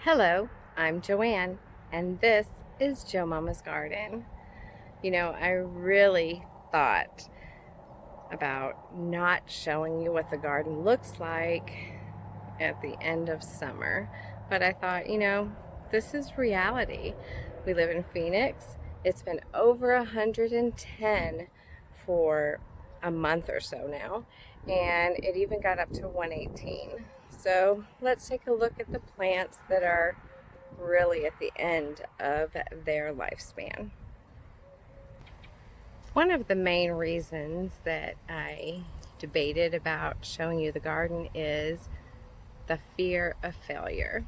Hello, I'm Joanne, and this is Joe Mama's Garden. You know, I really thought about not showing you what the garden looks like at the end of summer, but I thought, this is reality. We live in Phoenix. It's been over 110 for a month or so now, and it even got up to 118. So let's take a look at the plants that are really at the end of their lifespan. One of the main reasons that I debated about showing you the garden is the fear of failure.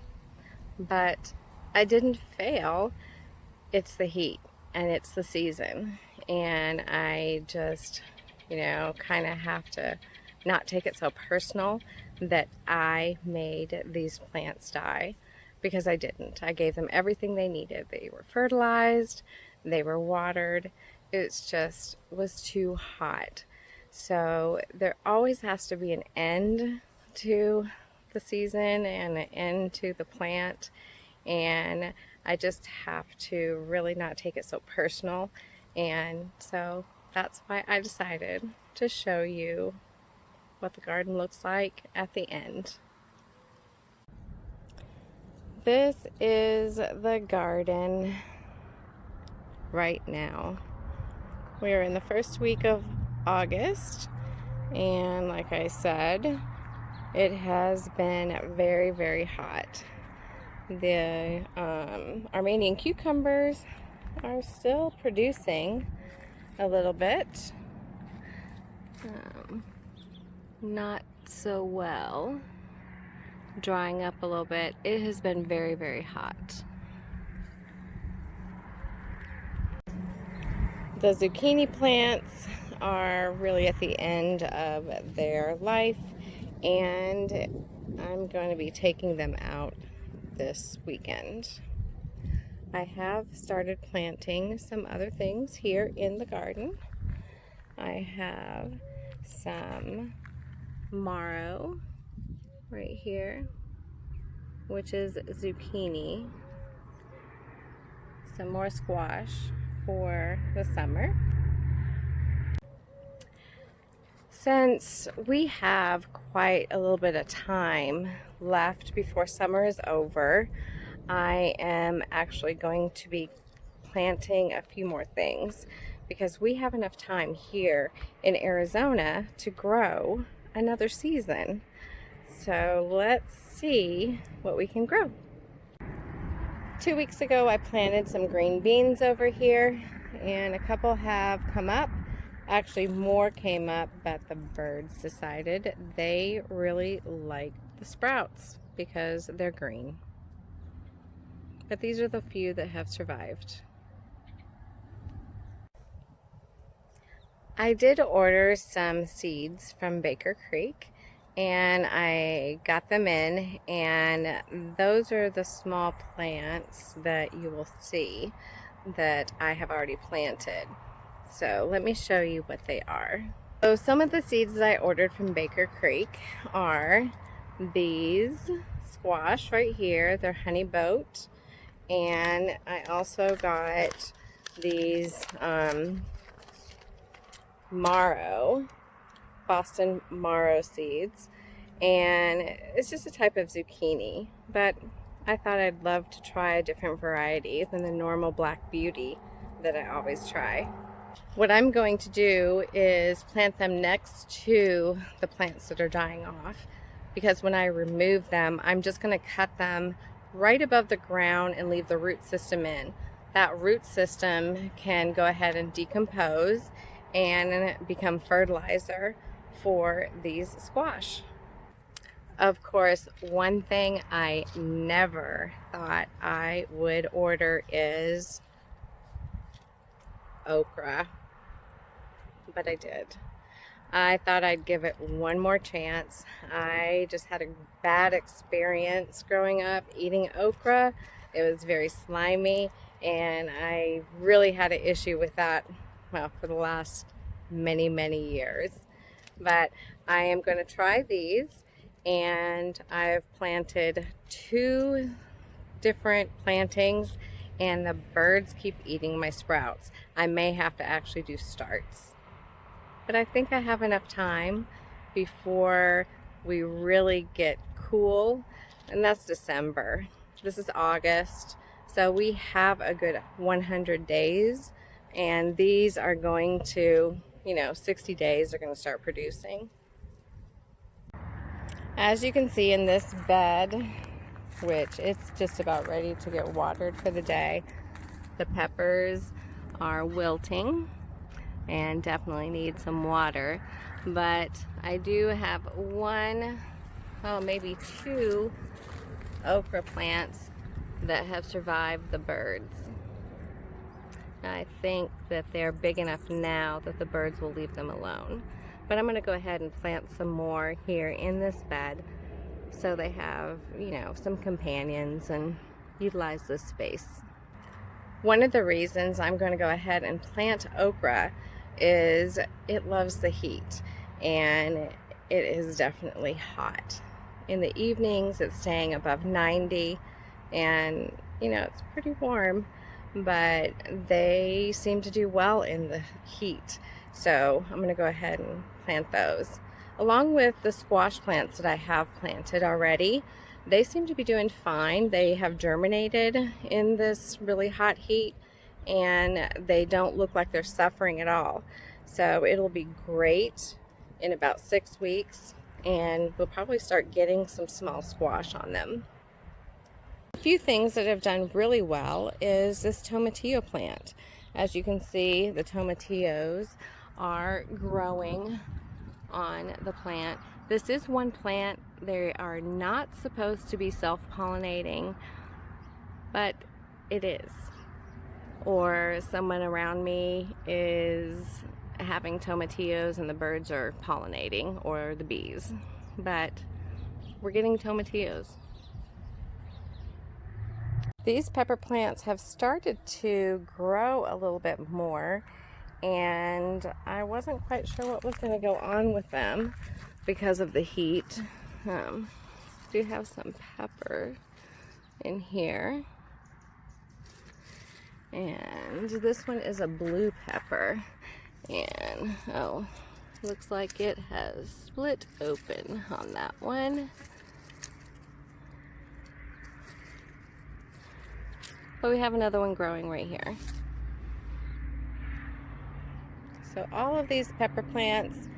But I didn't fail. It's the heat and it's the season. And I just, kind of have to not take it so personal that I made these plants die, because I didn't. I gave them everything they needed. They were fertilized, they were watered. It just was too hot. So there always has to be an end to the season and an end to the plant. And I just have to really not take it so personal. And so that's why I decided to show you what the garden looks like at the end. This is the garden right now. We are in the first week of August, and like I said, it has been very, very hot. The Armenian cucumbers are still producing a little bit. Not so well. Drying up a little bit. It has been very, very hot. The zucchini plants are really at the end of their life, and I'm going to be taking them out this weekend. I have started planting some other things here in the garden. I have some marrow right here, which is zucchini, some more squash for the summer. Since we have quite a little bit of time left before summer is over, I am actually going to be planting a few more things, because we have enough time here in Arizona to grow another season. So let's see what we can grow. 2 weeks ago I planted some green beans over here, and a couple have come up. Actually, more came up, but the birds decided they really like the sprouts because they're green. But these are the few that have survived. I did order some seeds from Baker Creek, and I got them in, and those are the small plants that you will see that I have already planted. So let me show you what they are. So some of the seeds that I ordered from Baker Creek are these squash right here. They're honey boat. And I also got these marrow, Boston marrow seeds, and it's just a type of zucchini, but I thought I'd love to try a different variety than the normal Black Beauty that I always try. What I'm going to do is plant them next to the plants that are dying off, because when I remove them, I'm just going to cut them right above the ground and leave the root system in. That root system can go ahead and decompose and become fertilizer for these squash. Of course, one thing I never thought I would order is okra, but I did. I thought I'd give it one more chance. I just had a bad experience growing up eating okra. It was very slimy, and I really had an issue with that, well, for the last many, many years. But I am going to try these, and I've planted two different plantings, and the birds keep eating my sprouts. I may have to actually do starts. But I think I have enough time before we really get cool, and that's December. This is August, so we have a good 100 days, and these are going to, 60 days are going to start producing. As you can see in this bed, which it's just about ready to get watered for the day, the peppers are wilting and definitely need some water. But I do have one, well, maybe two okra plants that have survived the birds. I think that they're big enough now that the birds will leave them alone. But I'm going to go ahead and plant some more here in this bed so they have, some companions and utilize this space. One of the reasons I'm going to go ahead and plant okra is it loves the heat, and it is definitely hot. In the evenings it's staying above 90, and it's pretty warm, but they seem to do well in the heat. So I'm going to go ahead and plant those. Along with the squash plants that I have planted already, they seem to be doing fine. They have germinated in this really hot heat, and they don't look like they're suffering at all. So it'll be great in about 6 weeks, and we'll probably start getting some small squash on them. A few things that have done really well is this tomatillo plant. As you can see, the tomatillos are growing on the plant. This is one plant. They are not supposed to be self-pollinating, but it is. Or someone around me is having tomatillos and the birds are pollinating, or the bees. But we're getting tomatillos. These pepper plants have started to grow a little bit more, and I wasn't quite sure what was going to go on with them because of the heat. Do have some pepper in here, and this one is a blue pepper, and looks like it has split open on that one. But we have another one growing right here. So all of these pepper plants,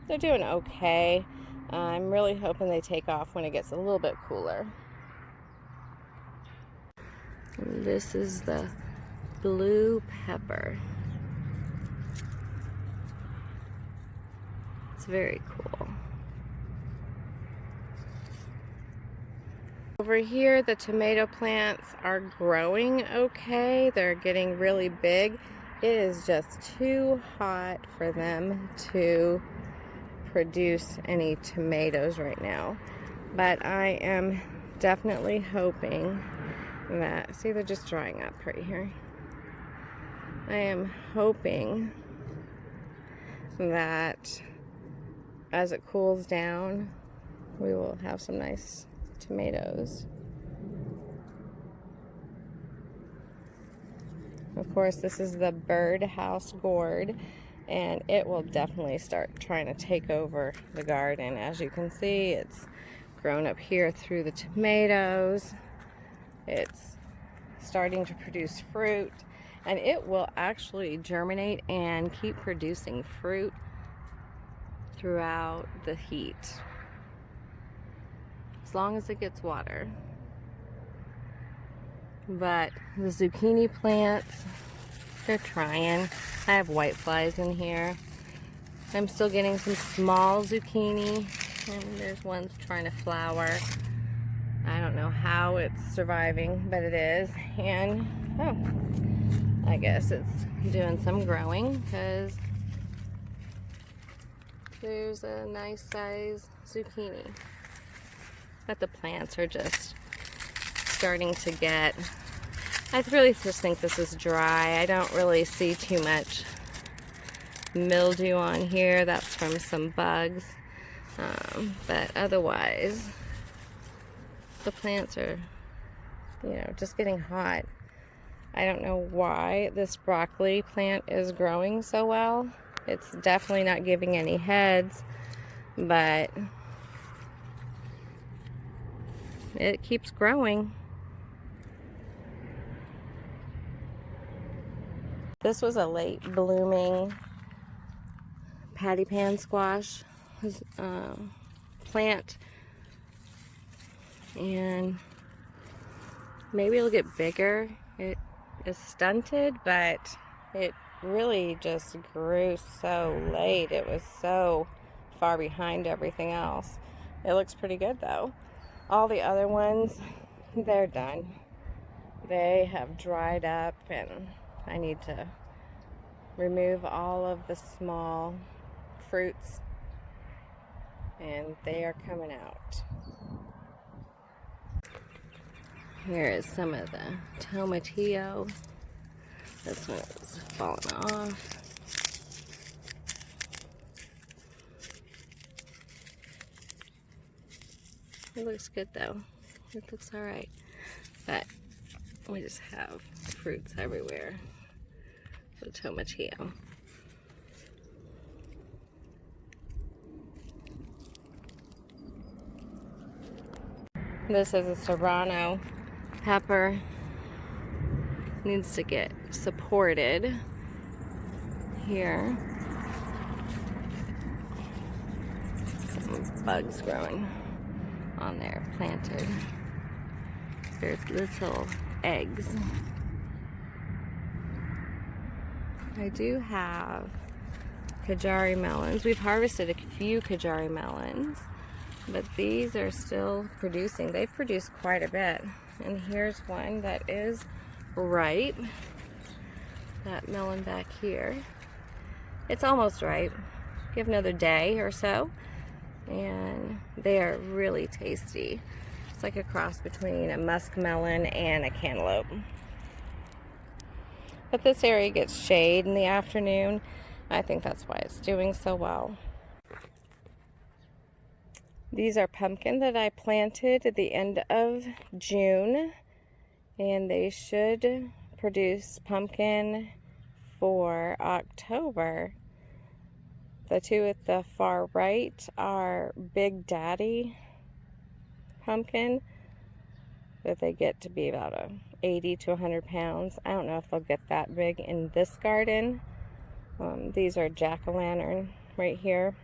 they're doing okay. I'm really hoping they take off when it gets a little bit cooler. And this is the blue pepper. It's very cool. Over here, the tomato plants are growing okay. They're getting really big. It is just too hot for them to produce any tomatoes right now. But I am definitely hoping that, see, they're just drying up right here. I am hoping that as it cools down, we will have some nice tomatoes. Of course, this is the birdhouse gourd, and it will definitely start trying to take over the garden. As you can see, it's grown up here through the tomatoes. It's starting to produce fruit, and it will actually germinate and keep producing fruit throughout the heat, as long as it gets water. But the zucchini plants, they're trying. I have white flies in here. I'm still getting some small zucchini, and there's ones trying to flower. I don't know how it's surviving, but it is. And I guess it's doing some growing, because there's a nice size zucchini. But the plants are just starting to get, I really just think this is dry. I don't really see too much mildew on here. That's from some bugs. But otherwise, the plants are just getting hot. I don't know why this broccoli plant is growing so well. It's definitely not giving any heads, but it keeps growing. This was a late blooming patty pan squash plant, and maybe it'll get bigger. It is stunted, but it really just grew so late. It was so far behind everything else. It looks pretty good though. All the other ones, they're done. They have dried up, and I need to remove all of the small fruits, and they are coming out. Here is some of the tomatillo. This one is falling off. It looks good though. It looks alright. But we just have fruits everywhere. The tomatillo. This is a serrano pepper. Needs to get supported here. Some bugs growing on there, planted. There's little eggs. I do have Kajari melons. We've harvested a few Kajari melons, but these are still producing. They've produced quite a bit. And here's one that is ripe. That melon back here. It's almost ripe. Give another day or so, and they are really tasty. It's like a cross between a muskmelon and a cantaloupe. But this area gets shade in the afternoon. I think that's why it's doing so well. These are pumpkin that I planted at the end of June, and they should produce pumpkin for October. The two at the far right are Big Daddy pumpkin that they get to be about 80 to 100 pounds. I don't know if they'll get that big in this garden. These are jack-o'-lantern right here.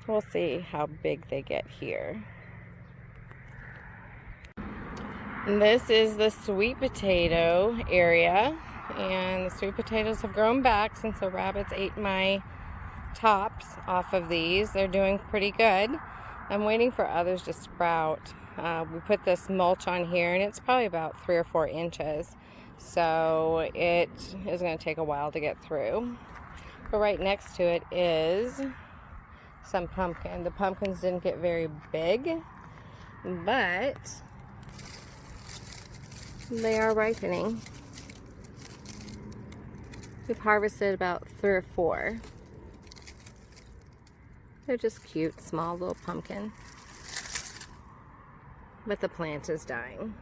We'll see how big they get here. And this is the sweet potato area, and the sweet potatoes have grown back since the rabbits ate my tops off of these. They're doing pretty good. I'm waiting for others to sprout. We put this mulch on here, and it's probably about 3 or 4 inches, so it is going to take a while to get through. But right next to it is some pumpkin. The pumpkins didn't get very big, but they are ripening. We've harvested about 3 or 4. They're just cute, small little pumpkin. But the plant is dying.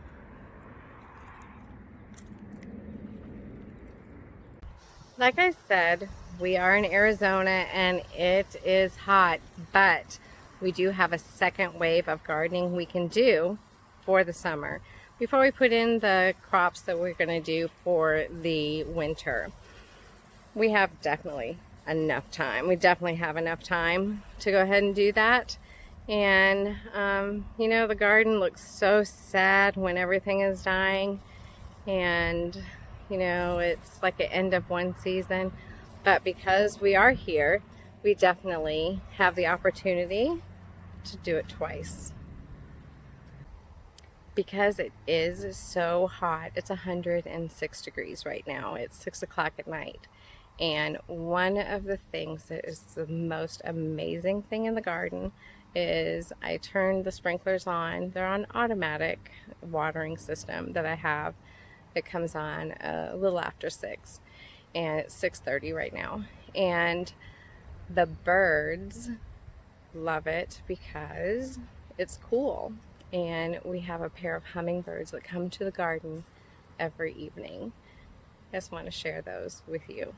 Like I said, we are in Arizona and it is hot, but we do have a second wave of gardening we can do for the summer before we put in the crops that we're going to do for the winter. We have definitely enough time. We definitely have enough time to go ahead and do that. And you know, the garden looks so sad when everything is dying, and you know, it's like the end of one season. But because we are here, we definitely have the opportunity to do it twice. Because it is so hot, it's 106 degrees right now. It's 6 o'clock at night. And one of the things that is the most amazing thing in the garden is I turned the sprinklers on. They're on automatic watering system that I have. It comes on a little after 6, and it's 6:30 right now. And the birds love it because it's cool, and we have a pair of hummingbirds that come to the garden every evening. I just want to share those with you.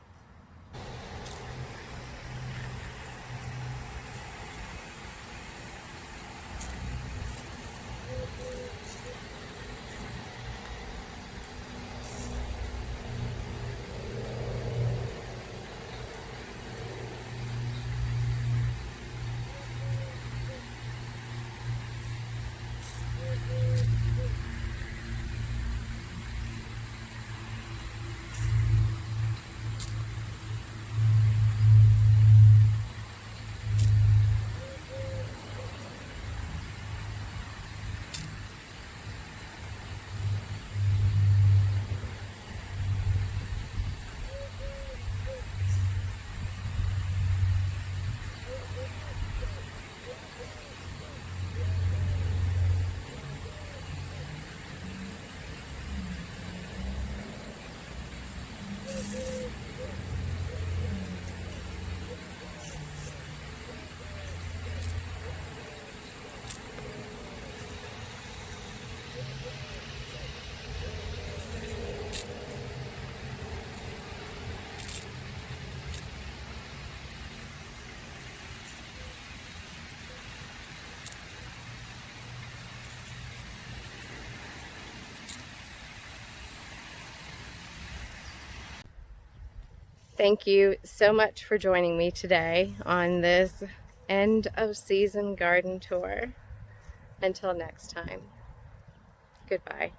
Thank you so much for joining me today on this end of season garden tour. Until next time, goodbye.